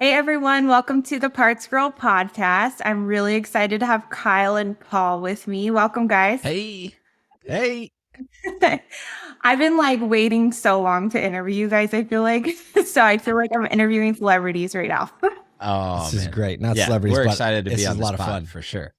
Hey everyone, welcome to the Parts Girl podcast. I'm really excited to have Kyle and Paul with me. Welcome, guys. Hey. I've been waiting so long to interview you guys, I feel like. So I feel like I'm interviewing celebrities right now. Oh, This is great. Not yeah, celebrities, we're but excited to this be is on a the lot of spot fun. for sure.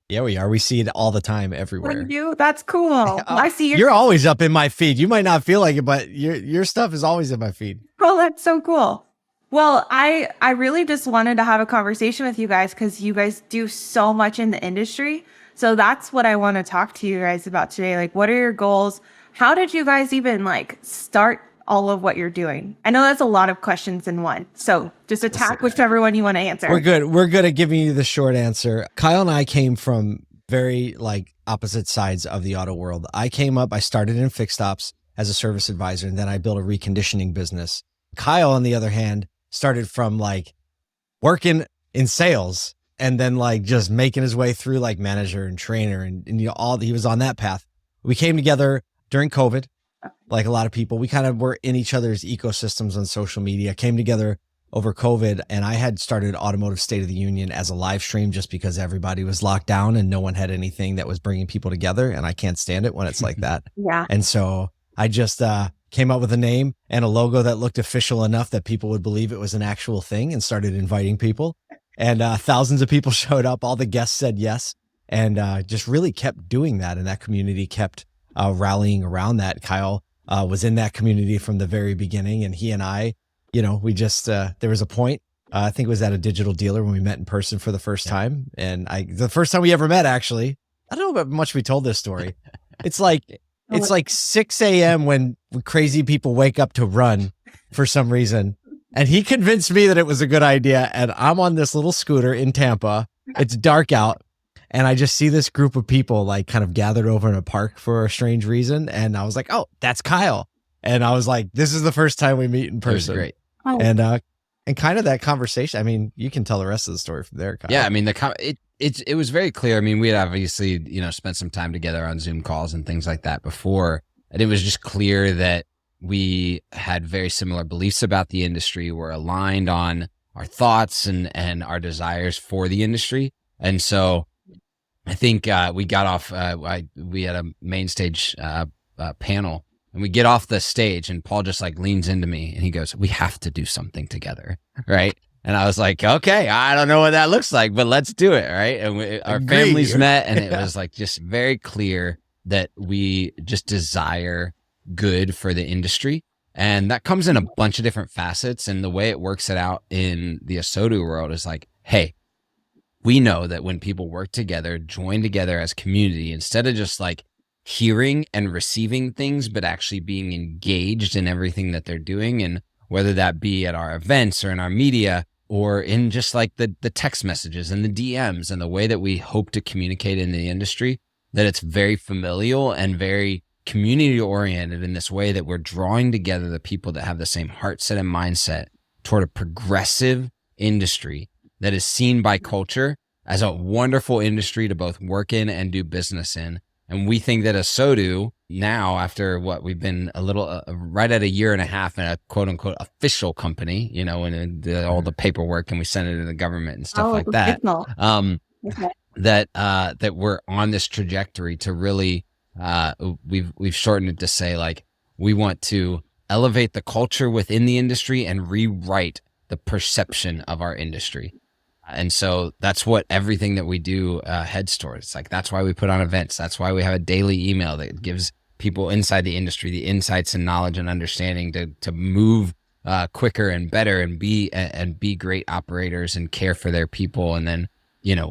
Yeah, we are. We see it all the time What everywhere. you do? That's cool. I see You're always up in my feed. You might not feel like it, but your stuff is always in my feed. Oh, that's so cool. Well, I really just wanted to have a conversation with you guys because you guys do so much in the industry. So that's what I want to talk to you guys about today. Like, what are your goals? How did you guys even start all of what you're doing? I know that's a lot of questions in one. So just attack whichever one you want to answer. We're good. We're good at giving you the short answer. Kyle and I came from very opposite sides of the auto world. I started in fixed ops as a service advisor, and then I built a reconditioning business. Kyle, on the other hand, started from working in sales and then just making his way through manager and trainer and he was on that path. We came together during COVID, like a lot of people. We kind of were in each other's ecosystems on social media, came together over COVID, and I had started Automotive State of the Union as a live stream just because everybody was locked down and no one had anything that was bringing people together, and I can't stand it when it's like that. Yeah. And so I just came up with a name and a logo that looked official enough that people would believe it was an actual thing and started inviting people. And thousands of people showed up. All the guests said yes, and just really kept doing that. And that community kept rallying around that. Kyle was in that community from the very beginning. And he and I, we just, there was a point, I think it was at a digital dealer when we met in person for the first time. And the first time we ever met, actually, I don't know how much we told this story. It's like 6 a.m. when crazy people wake up to run for some reason. And he convinced me that it was a good idea. And I'm on this little scooter in Tampa. It's dark out. And I just see this group of people kind of gathered over in a park for a strange reason. And I was like, oh, that's Kyle. And I was like, this is the first time we meet in person. It was great. Oh. And kind of that conversation. I mean, you can tell the rest of the story from there, Kyle. Yeah, I mean, it was very clear. I mean, we had obviously, spent some time together on Zoom calls and things like that before. And it was just clear that we had very similar beliefs about the industry. We're aligned on our thoughts and our desires for the industry. And so I think we got off, we had a main stage panel, and we get off the stage and Paul just leans into me and he goes, we have to do something together. Right. And I was like, okay, I don't know what that looks like, but let's do it. Right. And our families met, and it was just very clear that we just desire good for the industry. And that comes in a bunch of different facets. And the way it works it out in the ASOTU world is hey, we know that when people work together, join together as community, instead of just hearing and receiving things, but actually being engaged in everything that they're doing. And whether that be at our events or in our media or in just the text messages and the DMs and the way that we hope to communicate in the industry, that it's very familial and very community oriented in this way that we're drawing together the people that have the same heart set and mindset toward a progressive industry that is seen by culture as a wonderful industry to both work in and do business in. And we think that ASOTU now, after what we've been a little right at a year and a half in a quote unquote official company, and all the paperwork, and we send it to the government and stuff like that. Okay. That we're on this trajectory to really, we've shortened it to say we want to elevate the culture within the industry and rewrite the perception of our industry. And so that's what everything that we do heads towards. That's why we put on events. That's why we have a daily email that gives people inside the industry the insights and knowledge and understanding to move quicker and better and be great operators and care for their people. And then,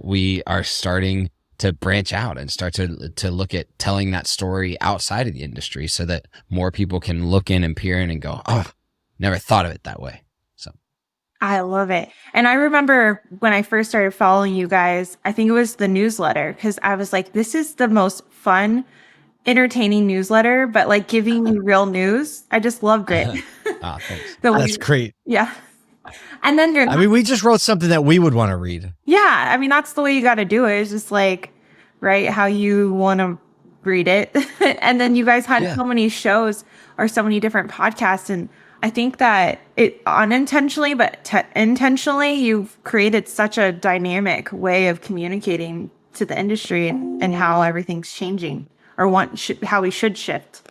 we are starting to branch out and start to look at telling that story outside of the industry so that more people can look in and peer in and go, oh, never thought of it that way. I love it. And I remember when I first started following you guys, I think it was the newsletter, because I was like, this is the most fun, entertaining newsletter, but giving you real news. I just loved it. Thanks. That's great. Yeah. And then we just wrote something that we would want to read. Yeah. I mean, that's the way you got to do it. It's just right, how you want to read it. And then you guys had so many shows or so many different podcasts, and I think that it unintentionally, but intentionally, you've created such a dynamic way of communicating to the industry and how everything's changing or how we should shift.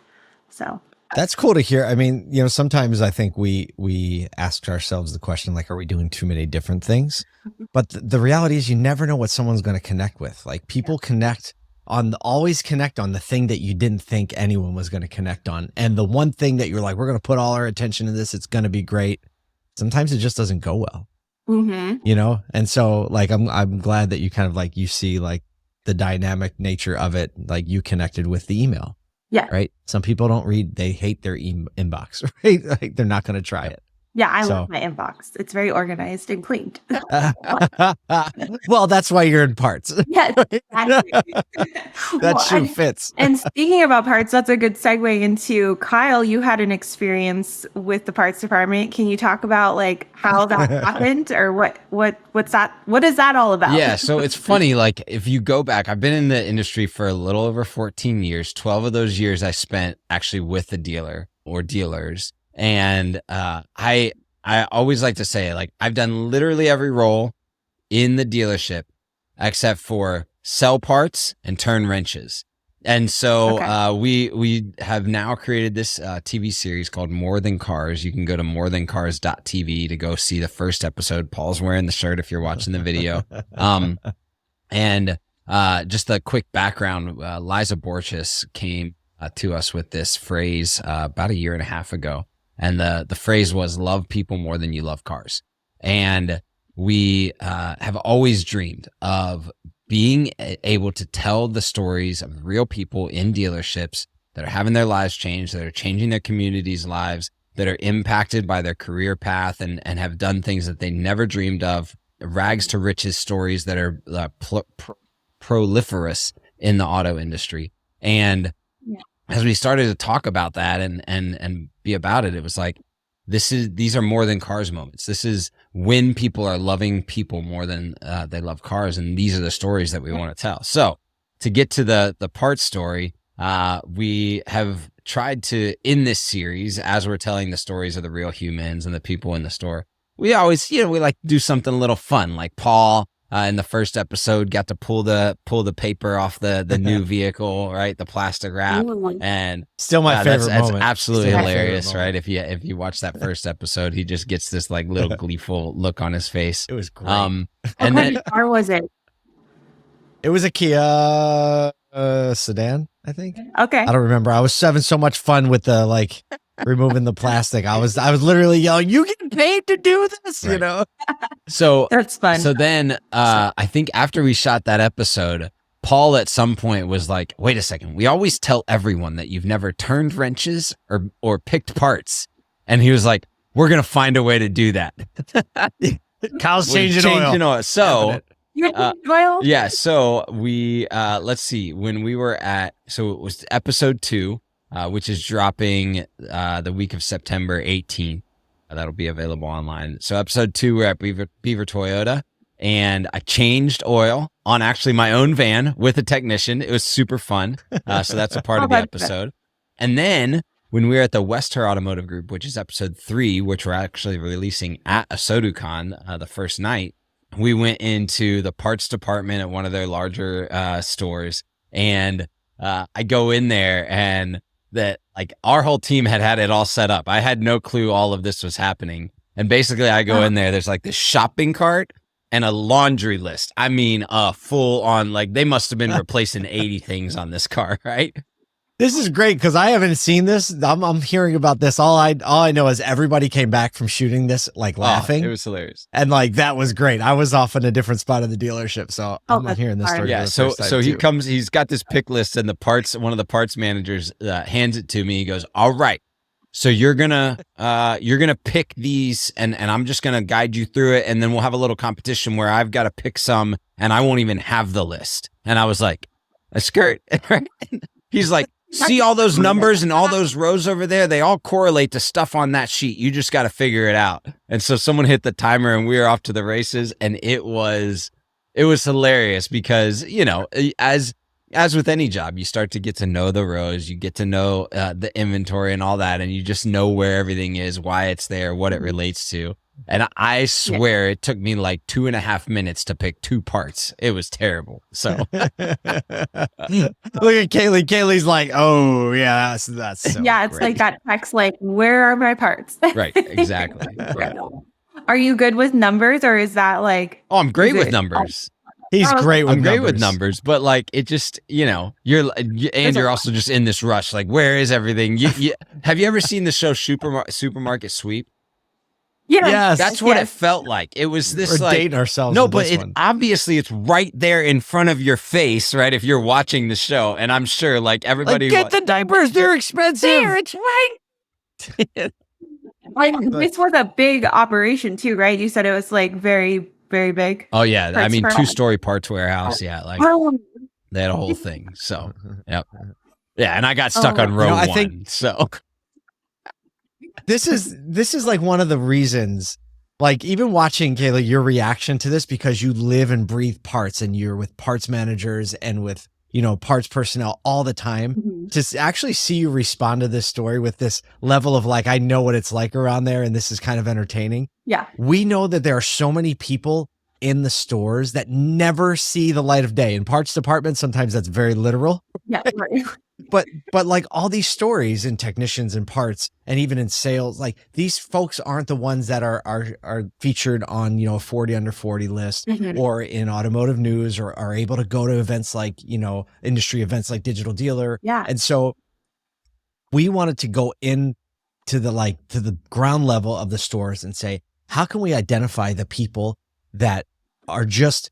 So That's cool to hear. I mean, sometimes I think we ask ourselves the question, like, are we doing too many different things? But the reality is you never know what someone's going to connect with. Like people always connect on the thing that you didn't think anyone was going to connect on. And the one thing that you're like, we're going to put all our attention in this. It's going to be great. Sometimes it just doesn't go well, And so like, I'm glad that you kind of like, you see like the dynamic nature of it. Like you connected with the email. Yeah. Right. Some people don't read. They hate their inbox, right? Like they're not going to try it. Yeah. I love my inbox. It's very organized and cleaned. Well, that's why you're in parts. Yes, exactly. That shoe fits. And speaking about parts, that's a good segue into Kyle. You had an experience with the parts department. Can you talk about like how that happened, or what's that? What is that all about? Yeah, so it's funny. Like if you go back, I've been in the industry for a little over 14 years. 12 of those years I spent actually with the dealer or dealers. And I always like to say, like, I've done literally every role in the dealership except for sell parts and turn wrenches. And so we have now created this TV series called More Than Cars. You can go to morethancars.tv to go see the first episode. Paul's wearing the shirt if you're watching the video. And just a quick background, Liza Borchis came to us with this phrase about 1.5 years ago. And the phrase was, love people more than you love cars. And we have always dreamed of being able to tell the stories of real people in dealerships that are having their lives changed, that are changing their communities' lives, that are impacted by their career path and have done things that they never dreamed of, rags to riches stories that are proliferous in the auto industry. And as we started to talk about that and be about it, it was like, these are more than cars moments. This is when people are loving people more than they love cars. And these are the stories that we want to tell. So to get to the parts story, we have tried to, in this series, as we're telling the stories of the real humans and the people in the store, we always, we like to do something a little fun. Like Paul, in the first episode, got to pull the paper off the new vehicle, right? The plastic wrap, and still my favorite moment. That's absolutely hilarious, right? If you watch that first episode, he just gets this like little gleeful look on his face. It was great. And then car was it? It was a Kia sedan, I think. Okay. I don't remember. I was having so much fun with the like removing the plastic. I was literally yelling, "You get paid to do this," right. So that's fun. So then I think after we shot that episode, Paul at some point was like, wait a second, we always tell everyone that you've never turned wrenches or picked parts. And he was like, we're going to find a way to do that. Kyle's changing oil. So oil? Yeah. So we, let's see, when we were so it was episode 2, which is dropping the week of September 18th. That'll be available online. So episode 2, we're at Beaver Toyota, and I changed oil on actually my own van with a technician. It was super fun. So that's a part of the episode. And then when we were at the Wester Automotive Group, which is episode 3, which we're actually releasing at ASOTUCon the first night, we went into the parts department at one of their larger stores, and I go in there and that like our whole team had it all set up. I had no clue all of this was happening. And basically I go in there's like this shopping cart and a laundry list. I mean, full on, like they must have been replacing 80 things on this car, right? This is great because I haven't seen this. I'm hearing about this. All I know is everybody came back from shooting this like laughing. It was hilarious, and like that was great. I was off in a different spot of the dealership, so I'm not hearing this story. Yeah, so he comes. He's got this pick list, and one of the parts managers hands it to me. He goes, "All right, so you're gonna pick these, and I'm just gonna guide you through it, and then we'll have a little competition where I've got to pick some, and I won't even have the list." And I was like, "A skirt." He's like, see all those numbers and all those rows over there? They all correlate to stuff on that sheet. You just got to figure it out. And so someone hit the timer and we were off to the races. And it was hilarious because, as as with any job, you start to get to know the rows, you get to know the inventory and all that, and you just know where everything is, why it's there, what it relates to. And I swear it took me like 2.5 minutes to pick 2 parts. It was terrible. So Look at Kaylee. Kaylee's like, oh yeah, that's so yeah, it's great. like that text, like, where are my parts? right, exactly. Right. Are you good with numbers, or is that like? Oh, I'm great Is with it- numbers. He's great with I'm great numbers. with numbers, but like it just, you're also just in this rush. Like, where is everything? Have you ever seen the show Supermarket Sweep? Yes. That's what it felt like. It was this We're like dating ourselves. no, with but this one. obviously it's right there in front of your face, right? If you're watching the show, and I'm sure like everybody Like, get the diapers. They're expensive. It's right. This was a big operation too, right? You said it was like very, very big. Oh yeah, I Parts mean warehouse. 2-story parts warehouse. Yeah, like they had a whole thing. So yep, yeah, and I got stuck on row I one. think- So This is like one of the reasons, like even watching Kayla, your reaction to this, because you live and breathe parts and you're with parts managers and with, parts personnel all the time. Mhm. To actually see you respond to this story with this level of like, I know what it's like around there and this is kind of entertaining. Yeah. We know that there are so many people in the stores that never see the light of day. In parts departments, sometimes that's very literal. Yeah. Right. But like all these stories in technicians and parts and even in sales, like these folks aren't the ones that are featured on, a 40 under 40 list Mhm. or in automotive news or are able to go to events like, industry events like Digital Dealer. Yeah. And so we wanted to go in to the ground level of the stores and say, how can we identify the people that are just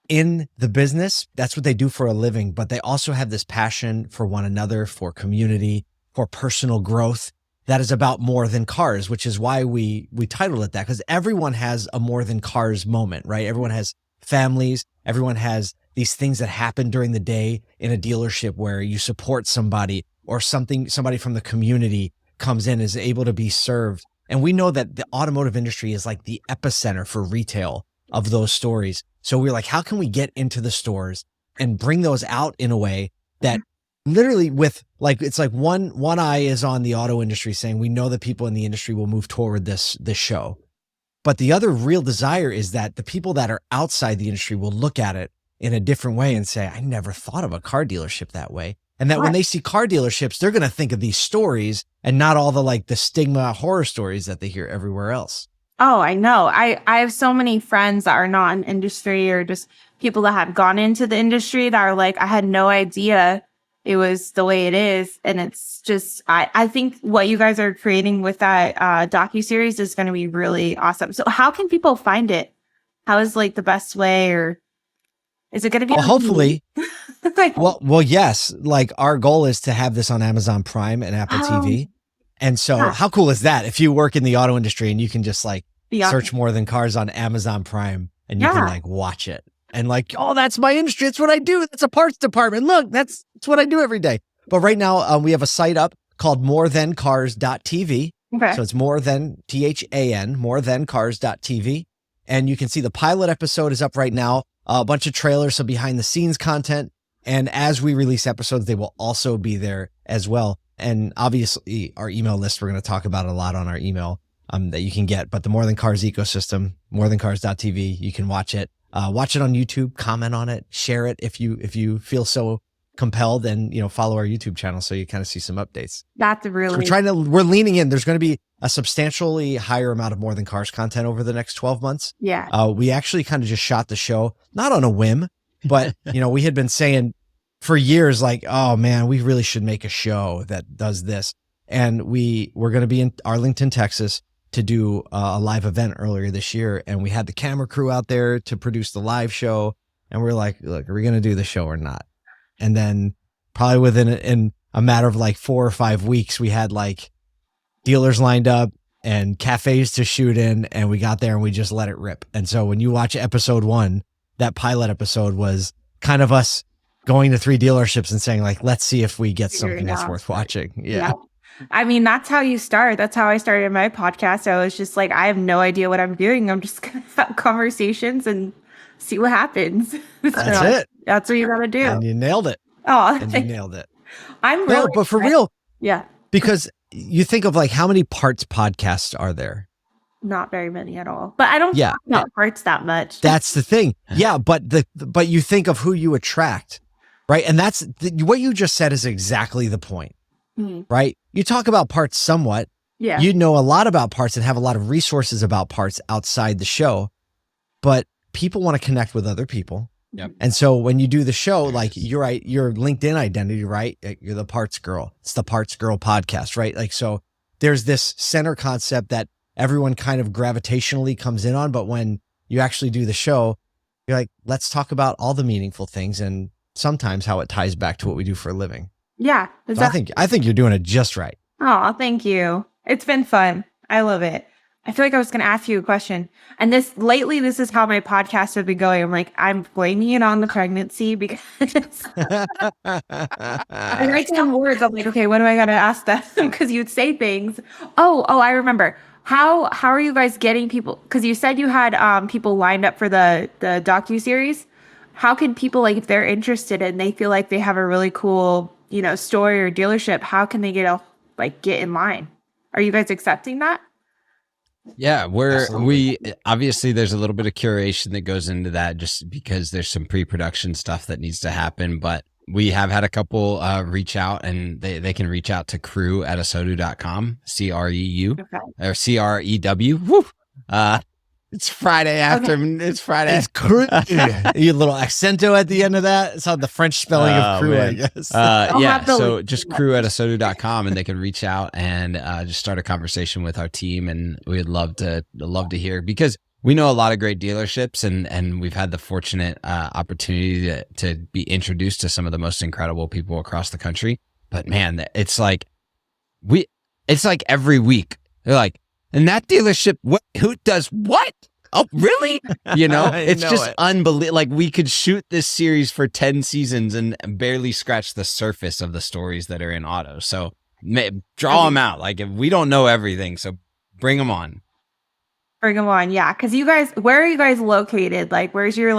in the business? That's what they do for a living, but they also have this passion for one another, for community, for personal growth that is about more than cars, which is why we titled it that, because everyone has a more than cars moment, right? Everyone has families. Everyone has these things that happen during the day in a dealership where you support somebody or somebody from the community comes in, is able to be served. And we know that the automotive industry is like the epicenter for retail of those stories. So we're like, how can we get into the stores and bring those out in a way that literally with like, it's like one eye is on the auto industry saying, we know that people in the industry will move toward this show. But the other real desire is that the people that are outside the industry will look at it in a different way and say, I never thought of a car dealership that way. And that when they see car dealerships, they're going to think of these stories and not all the stigma horror stories that they hear everywhere else. Oh, I know. I have so many friends that are not in industry or just people that have gone into the industry that are like, I had no idea it was the way it is. And it's just, I think what you guys are creating with that docuseries is going to be really awesome. So how can people find it? How is like the best way, or is it going to be? Well, hopefully. Like, Well, yes. Like our goal is to have this on Amazon Prime and Apple TV. And so how cool is that? If you work in the auto industry and you can just like search More Than Cars on Amazon Prime and you can like watch it and like, oh, that's my industry. It's what I do. That's a parts department. Look, that's what I do every day. But right now we have a site up called morethancars.tv. Okay. So it's more than THAN, morethancars.tv. And you can see the pilot episode is up right now. A bunch of trailers, so behind the scenes content. And as we release episodes, they will also be there as well. And obviously our email list, we're going to talk about it a lot on our email that you can get. But the More Than Cars ecosystem, morethancars.tv, you can watch it. Watch it on YouTube, comment on it, share it if you feel so compelled, and follow our YouTube channel so you kind of see some updates. That's really We're leaning in. There's going to be a substantially higher amount of More Than Cars content over the next 12 months. Yeah. We actually kind of just shot the show, not on a whim, but we had been saying for years, like, oh man, we really should make a show that does this. And we're going to be in Arlington, Texas to do a live event earlier this year. And we had the camera crew out there to produce the live show. And we're like, look, are we going to do the show or not? And then probably within a matter of like 4 or 5 weeks, we had like dealers lined up and cafes to shoot in, and we got there and we just let it rip. And so when you watch episode 1, that pilot episode was kind of us going to 3 dealerships and saying like, let's see if we get something that's worth watching. Yeah. I mean, that's how you start. That's how I started my podcast. I was just like, I have no idea what I'm doing. I'm just going to have conversations and see what happens. That's it. That's what you got to do. And you nailed it. Oh, and you nailed it. I'm No, really but for excited. real, Yeah, because you think of like how many parts podcasts are there? not very many at all. But I don't Yeah, talk about parts that much. that's the thing. Yeah, but but you think of who you attract, right? And that's what you just said is exactly the point, Mhm. right? You talk about parts somewhat. Yeah. You know a lot about parts and have a lot of resources about parts outside the show, but people want to connect with other people. Yep. And so when you do the show, like you're right, your LinkedIn identity, right? You're the parts girl. It's the Parts Girl podcast, right? Like, so there's this center concept that everyone kind of gravitationally comes in on. But when you actually do the show, you're like, let's talk about all the meaningful things and sometimes how it ties back to what we do for a living. Yeah. So I think you're doing it just right. Oh, thank you. It's been fun. I love it. I feel like I was going to ask you a question. And this is how my podcast have been going. I'm like, I'm blaming it on the pregnancy because I write down words. I'm like, okay, what do I got to ask them? Because you'd say things. Oh, I remember. How are you guys getting people? Because you said you had people lined up for the docuseries. How can people, like, if they're interested and they feel like they have a really cool, story or dealership, how can they get in line? Are you guys accepting that? Yeah, Absolutely. we obviously there's a little bit of curation that goes into that just because there's some pre-production stuff that needs to happen, but we have had a couple reach out, and they can reach out to crew@asotu.com, CREU Okay. or CREW. Woo! It's Friday afternoon. It's Friday. It's crew. You little accento at the end of that. It's how the French spelling of crew, I guess. Yeah, so just crew@asotu.com, and they can reach out and just start a conversation with our team, and we'd love to hear, because we know a lot of great dealerships, and we've had the fortunate opportunity to be introduced to some of the most incredible people across the country. But man, it's like every week they're like, and that dealership, who does what? Oh, really? It's just unbelievable. Like, we could shoot this series for 10 seasons and barely scratch the surface of the stories that are in auto. So draw them out. Like, if we don't know everything, so bring them on. Bring them on. Yeah. Because where are you guys located? Like, where's your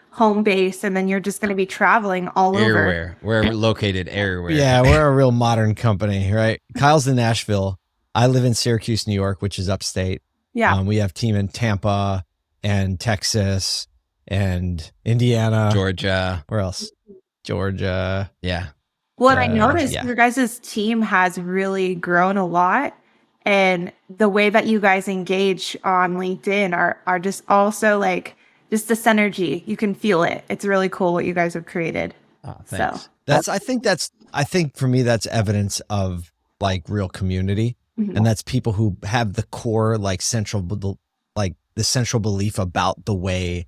home base? And then you're just going to be traveling all over. Everywhere. We're located everywhere. Yeah, we're a real modern company, right? Kyle's in Nashville. I live in Syracuse, New York, which is upstate. Yeah. We have team in Tampa and Texas and Indiana. Georgia. Where else? Georgia. Yeah. Well, I noticed yeah. your guys' team has really grown a lot. And the way that you guys engage on LinkedIn are just also just the synergy. You can feel it. It's really cool what you guys have created. Oh, thanks. So I think for me, that's evidence of real community. Mhm. And that's people who have the core, the central belief about the way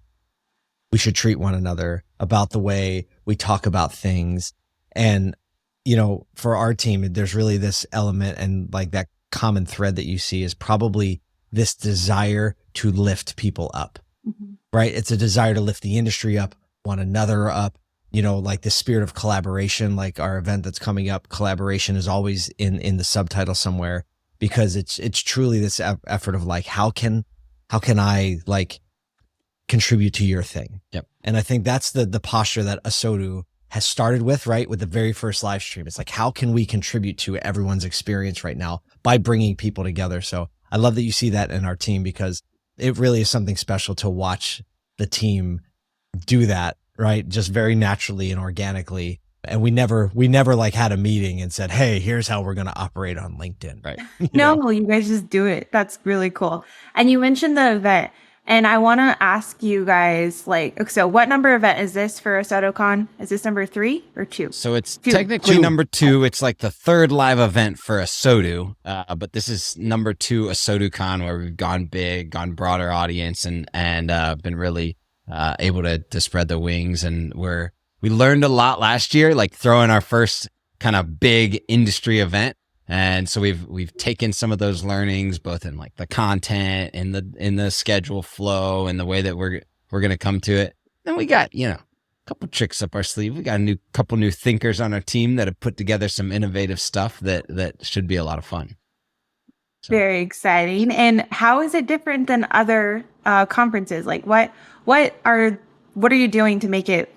we should treat one another, about the way we talk about things. And, for our team, there's really this element, and that common thread that you see is probably this desire to lift people up, Mhm. right? It's a desire to lift the industry up, one another up, the spirit of collaboration, like our event that's coming up. Collaboration is always in the subtitle somewhere, because it's truly this effort of how can I contribute to your thing? Yep. And I think that's the posture that ASOTU has started with, right? With the very first live stream. It's how can we contribute to everyone's experience right now by bringing people together? So I love that you see that in our team, because it really is something special to watch the team do that, right? Just very naturally and organically. And we never had a meeting and said, hey, here's how we're going to operate on LinkedIn. Right. You guys just do it. That's really cool. And you mentioned the event, and I want to ask you guys, so what number event is this for ASOTUCon? Is this number 3 or 2? So it's Two. technically number 2. It's the third live event for ASOTU, but this is number 2 ASOTUCon, where we've gone big, gone broader audience, and been really able to spread the wings. And we learned a lot last year, throwing our first kind of big industry event. And so we've taken some of those learnings, both in the content and in the schedule flow and the way that we're going to come to it. Then we got, a couple tricks up our sleeve. We got a couple new thinkers on our team that have put together some innovative stuff that should be a lot of fun. So. Very exciting. And how is it different than other conferences? What are you doing to make it,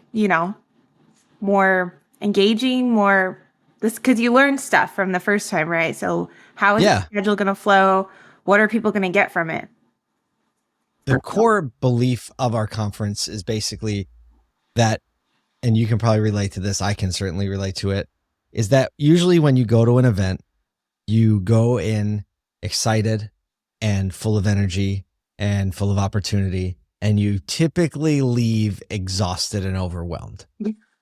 more engaging, more this, because you learned stuff from the first time, right? So how is the Yeah. schedule going to flow? What are people going to get from it? The core belief of our conference is basically that, and you can probably relate to this, I can certainly relate to it, is that usually when you go to an event, you go in excited and full of energy and full of opportunity, and you typically leave exhausted and overwhelmed.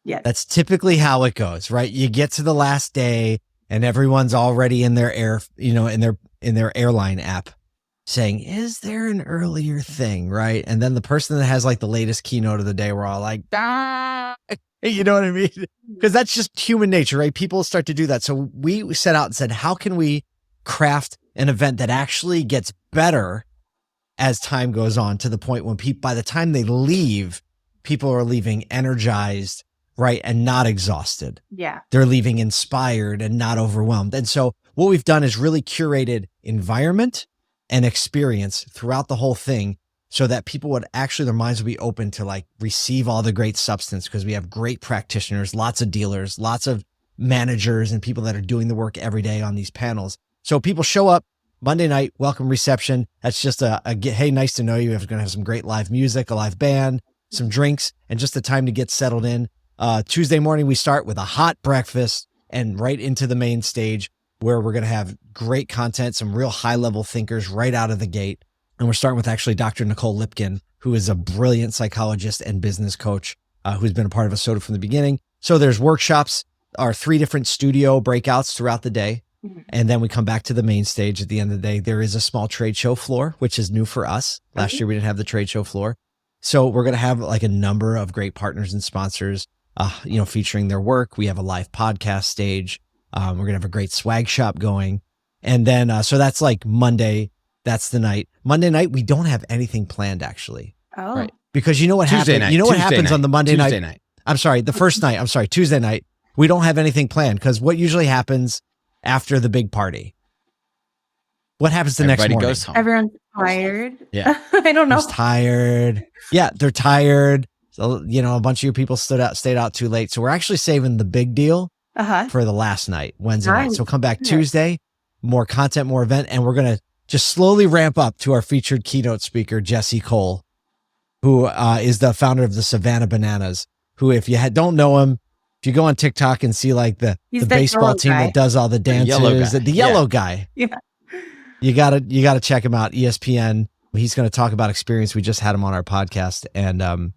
Yeah. That's typically how it goes, right? You get to the last day and everyone's already in their in their airline app saying, is there an earlier thing, right? And then the person that has like the latest keynote of the day, we're all like, ah, you know what I mean? Because that's just human nature, right? People start to do that. So we set out and said, how can we craft an event that actually gets better as time goes on, to the point when by the time they leave, people are leaving energized, right? And not exhausted. Yeah. They're leaving inspired and not overwhelmed. And so what we've done is really curated environment and experience throughout the whole thing, so that people would actually, their minds would be open to like receive all the great substance, because we have great practitioners, lots of dealers, lots of managers, and people that are doing the work every day on these panels. So people show up Monday night, welcome reception. That's just a hey, nice to know you. We're going to have some great live music, a live band, some drinks, and just the time to get settled in. Tuesday morning, we start with a hot breakfast and right into the main stage, where we're going to have great content, some real high level thinkers right out of the gate. And we're starting with actually Dr. Nicole Lipkin, who is a brilliant psychologist and business coach, who's been a part of ASOTU from the beginning. So there's workshops, our 3 different studio breakouts throughout the day. And then we come back to the main stage at the end of the day. There is a small trade show floor, which is new for us. Last year, we didn't have the trade show floor. So we're going to have like a number of great partners and sponsors, featuring their work. We have a live podcast stage. We're going to have a great swag shop going. And then, so that's like Monday. That's the night. Monday night, we don't have anything planned, actually. Oh. Right. Because you know what Tuesday happens? night, You know what Tuesday happens night, on the Monday Tuesday night? night. I'm sorry, the first night. I'm sorry, Tuesday night. We don't have anything planned, because what usually happens after the big party? What happens the next Everybody morning? goes home. Everyone's tired. Yeah. I don't know. Everyone's tired. Yeah, they're tired. So, a bunch of you people stayed out too late. So we're actually saving the big deal Uh-huh. for the last night, Wednesday night. Nice. So come back Good. Tuesday, more content, more event, and we're going to just slowly ramp up to our featured keynote speaker, Jesse Cole, who is the founder of the Savannah Bananas, who, if you don't know him, if you go on TikTok and see like the He's the baseball yellow team guy. that does all the dances, the yellow guy, Yeah. you gotta check him out. ESPN. He's going to talk about experience. We just had him on our podcast, and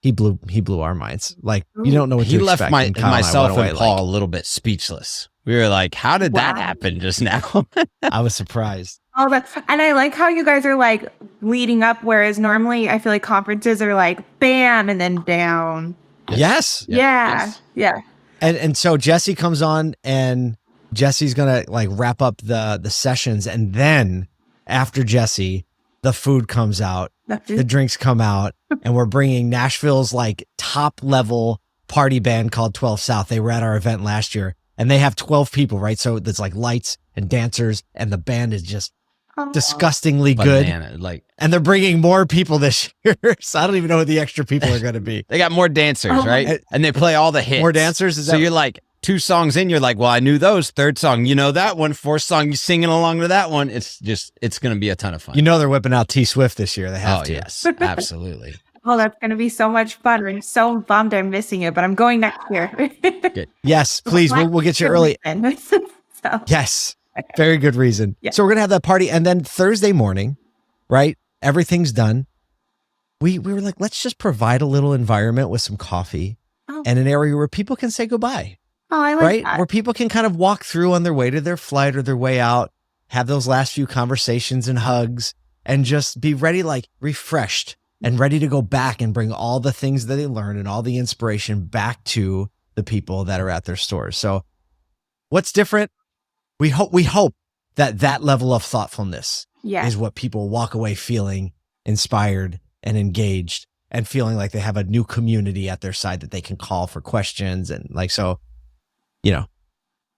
he blew our minds. Like, you don't know what He to left expect. Kyle myself I went and away, Paul a little bit speechless. We were like, how did that Wow. happen just now? I was surprised. Oh, and I like how you guys are like leading up, whereas normally I feel like conferences are like bam and then down. Yes. Yeah. Yeah. And so Jesse comes on, and Jesse's gonna like wrap up the sessions, and then after Jesse, the food comes out, the drinks come out, and we're bringing Nashville's like top level party band called 12 South. They were at our event last year, and they have 12 people, right? So there's like lights and dancers, and the band is just disgustingly good. Banana, like, And they're bringing more people this year. So I don't even know who the extra people are going to be. they got more dancers, Oh, right? And they play all the hits. More dancers? Is So that- you're like 2 songs in, you're like, well, I knew those. 3rd song, you know that one. 4th song, you singing along to that one. It's going to be a ton of fun. You know they're whipping out T Swift this year. They have Oh, to. yes, absolutely. Oh, that's going to be so much fun. I'm so bummed I'm missing it, but I'm going next year. Good. Yes, please. We'll get you early. So, Yes. Very good reason. Yeah. So we're going to have that party. And then Thursday morning, right? Everything's done. We were like, let's just provide a little environment with some coffee and an area where people can say goodbye, oh, I like right? that. Where people can kind of walk through on their way to their flight or their way out, have those last few conversations and hugs, and just be ready, like refreshed and ready to go back and bring all the things that they learned and all the inspiration back to the people that are at their stores. So what's different? We hope that level of thoughtfulness Yeah. is what people walk away feeling inspired and engaged and feeling like they have a new community at their side that they can call for questions. And like, so,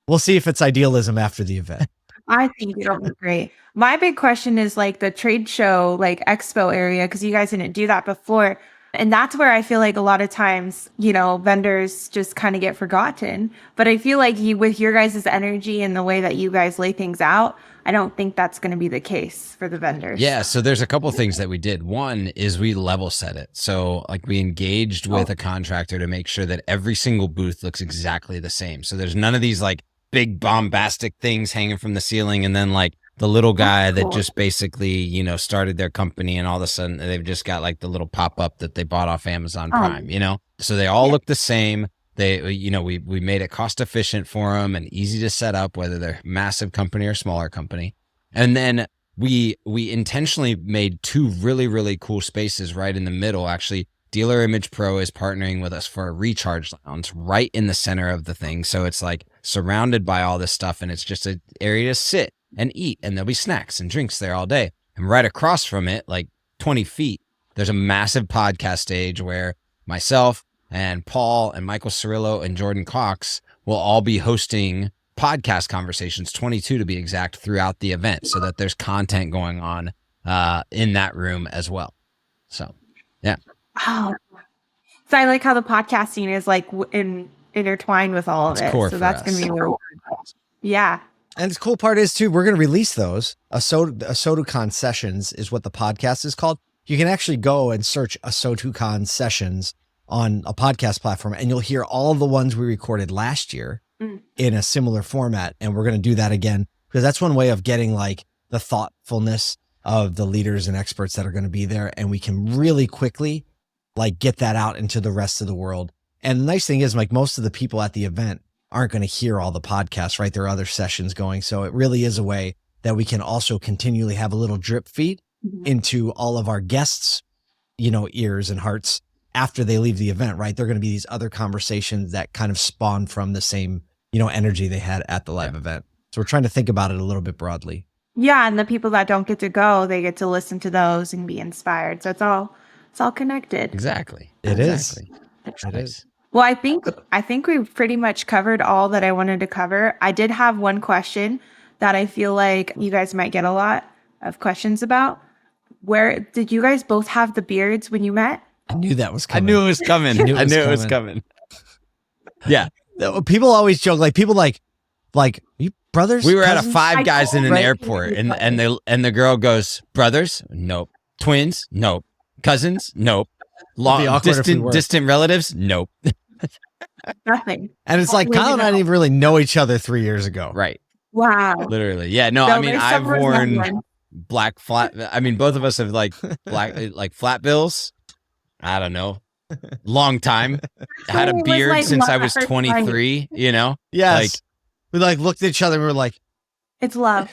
we'll see if it's idealism after the event. I think it'll be great. My big question is like the trade show, like expo area, because you guys didn't do that before. And that's where I feel like a lot of times, vendors just kind of get forgotten. But I feel like with your guys' energy and the way that you guys lay things out, I don't think that's going to be the case for the vendors. Yeah. So there's a couple of things that we did. One is we level set it. So like we engaged with a contractor to make sure that every single booth looks exactly the same. So there's none of these like big bombastic things hanging from the ceiling. And then like the little guy that just basically, started their company and all of a sudden they've just got like the little pop-up that they bought off Amazon Prime, So they all look the same. They, we made it cost efficient for them and easy to set up, whether they're massive company or smaller company. And then we intentionally made two really, really cool spaces right in the middle. Actually, Dealer Image Pro is partnering with us for a recharge lounge right in the center of the thing. So it's like surrounded by all this stuff and it's just an area to sit and eat, and there'll be snacks and drinks there all day. And right across from it, like 20 feet, there's a massive podcast stage where myself and Paul and Michael Cirillo and Jordan Cox will all be hosting podcast conversations, 22 to be exact, throughout the event, so that there's content going on in that room as well. So, yeah. Oh, so I like how the podcasting is like intertwined with all of It's core it. So for that's us. going to be really cool. Yeah. And the cool part is too, we're going to release those. ASOTUCon Sessions is what the podcast is called. You can actually go and search ASOTUCon Sessions on a podcast platform, and you'll hear all of the ones we recorded last year in a similar format. And we're going to do that again, because that's one way of getting like the thoughtfulness of the leaders and experts that are going to be there. And we can really quickly like get that out into the rest of the world. And the nice thing is, like, most of the people at the event aren't going to hear all the podcasts, right? There are other sessions going. So it really is a way that we can also continually have a little drip feed into all of our guests, ears and hearts after they leave the event, right? They're going to be these other conversations that kind of spawn from the same, energy they had at the live event. So we're trying to think about it a little bit broadly. Yeah. And the people that don't get to go, they get to listen to those and be inspired. So it's all connected. Exactly. It is. It is. Well, I think we've pretty much covered all that I wanted to cover. I did have one question that I feel like you guys might get a lot of questions about. Where did you guys both have the beards when you met? I knew that was I coming. knew it was coming. I knew it was coming. Yeah. People always joke, like, people like, you brothers? We were at a cousins? Five Guys in an Right. airport, and the girl goes, brothers? Nope. Twins? Nope. Cousins? Nope. It'd be awkward if we were. Distant relatives? Nope. Nothing. And it's like, Kyle and I didn't even really know each other 3 years ago. Right. Wow. Literally. Yeah. No, So I mean, there's I've some worn resemblance. black flat. I mean, both of us have like like flat bills. I don't know. Long time. Had a It was beard like since love I at was first 23, Yes. Like- we like looked at each other and we were like, It's love.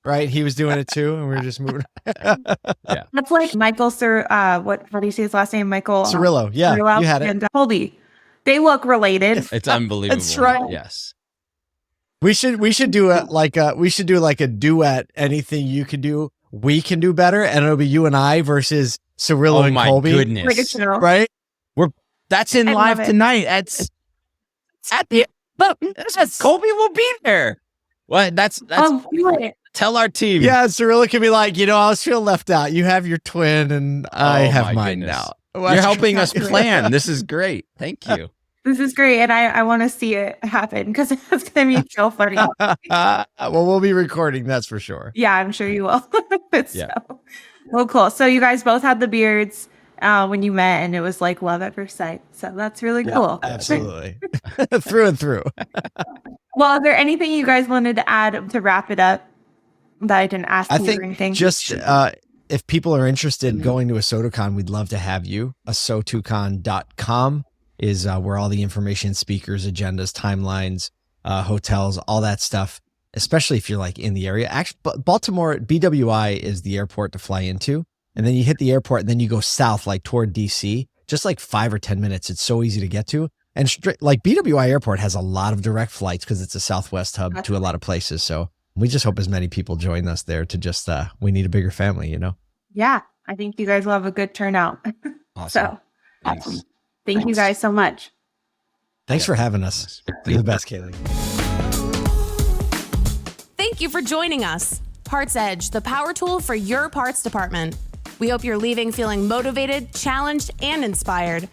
right? He was doing it too. And we were just moving. That's like Michael how do you say his last name? Michael Cirillo. Yeah. Cirillo You had it. and Colby. They look related. It's unbelievable. That's right. Yes. We should do a duet. Anything you can do, we can do better. And it'll be you and I versus Cirillo Oh and my Colby. goodness. Like a show. Right? That's in I live love it. tonight. That's at the Colby will be there. What? That's Do it. tell our team. Yeah. Cirillo can be like, I was feeling left out. You have your twin and I Oh have my mine goodness. now. You're helping us plan. This is great. Thank you. This is great. And I want to see it happen because it's going to be so funny. Well, we'll be recording. That's for sure. Yeah, I'm sure you will. Yeah. Well, cool. So you guys both had the beards when you met, and it was like love at first sight. So that's really cool. Absolutely. Through and through. Well, is there anything you guys wanted to add to wrap it up that I didn't ask I you or think anything? just if people are interested in going to ASOTUCon, we'd love to have you. ASOTUCon.com is where all the information, speakers, agendas, timelines, hotels, all that stuff, especially if you're like in the area. Actually, Baltimore, BWI is the airport to fly into. And then you hit the airport and then you go south, like toward DC, just like 5 or 10 minutes. It's so easy to get to. And like BWI airport has a lot of direct flights because it's a Southwest hub to a lot of places. So we just hope as many people join us there to just, we need a bigger family, Yeah, I think you guys will have a good turnout. Awesome. So Thanks. thank you guys so much. Thanks for having us. You're the best, Kaylee. Thank you for joining us. PartsEdge, the power tool for your parts department. We hope you're leaving feeling motivated, challenged, and inspired.